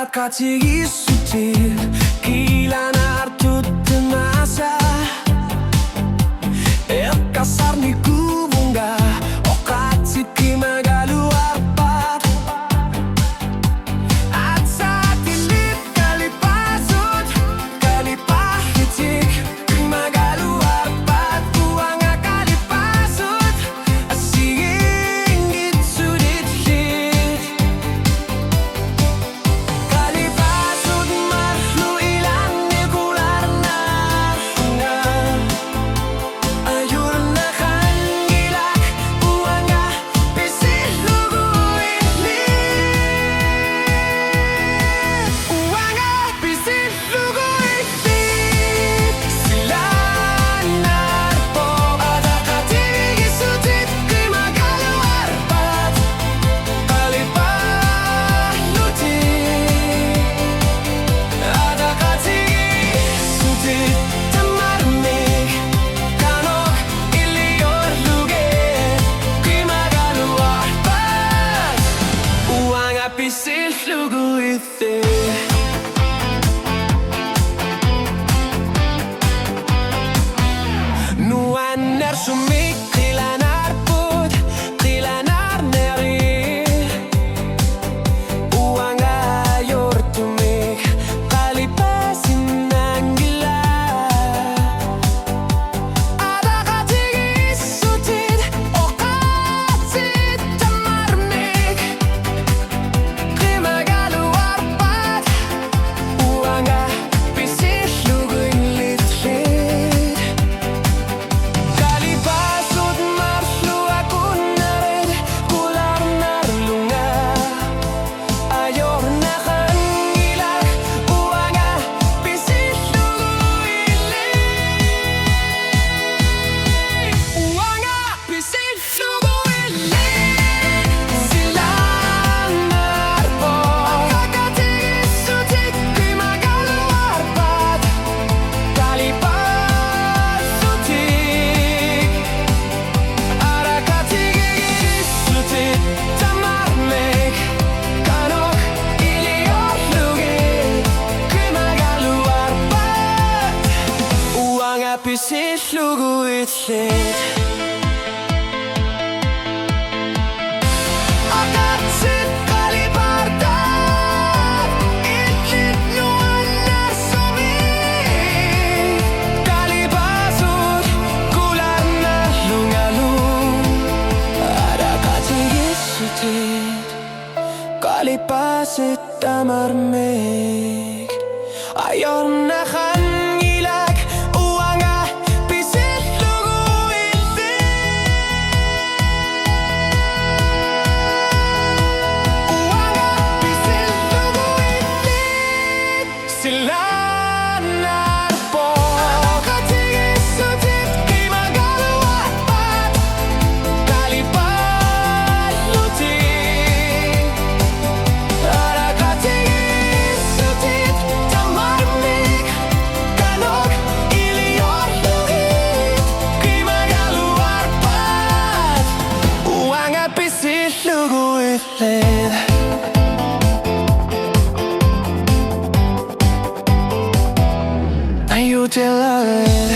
Kati isutir Kilan artut masa El kasar ni kubunga Okatsit ki magaluarpat At sa tilit kalipasot Kalipahitik ki magaluarpat Buanga kalipasot Asigingit sudit hit Kalipasot marlu ilan ni kular na Ayur na kangilak Buanga pisil luguin ni Buanga pisil luguin ni Sila narpo Ada katigig isutit Ki magaluarpat Kalipalutik Ada katigig isutit Tamarmig Kanok iliyor luget Ki magaluarpat Buanga pisil luguin ni Nuan nersumik Kilanar put Kilanar neri Uanga yortumik Kalipasin ng gila Ada katigig isutit Okatsit tamarmig Ki magaluarpat Uanga pisil luguin litlit Kalipasot marslu aku narid Kular narlunga Ayor na kangilak Uanga pisil luguin Uanga pisil luguin Sila narpo Kakatigig isutit Ki magaluarpat Kalipasutik Ada katigig isutit Tamarmig Kanok iliyor lugit Ki magaluarpat Uanga pisil luguit lit Okatsit kalipartat Itlit nuan narsumik Kalipasot kular na lungalung Ada katigig isutit Kalipasit tamarmig Ayor na kangilak Uanga pisil luguin Uanga pisil luguin Sila narpo Katigig isutit Ki magaluarpat Kalipalutik Ada katigig isutit Tamarmig Kanok iliyor lugit Ki magaluarpat Uanga pisil luguit lit Ayutil agad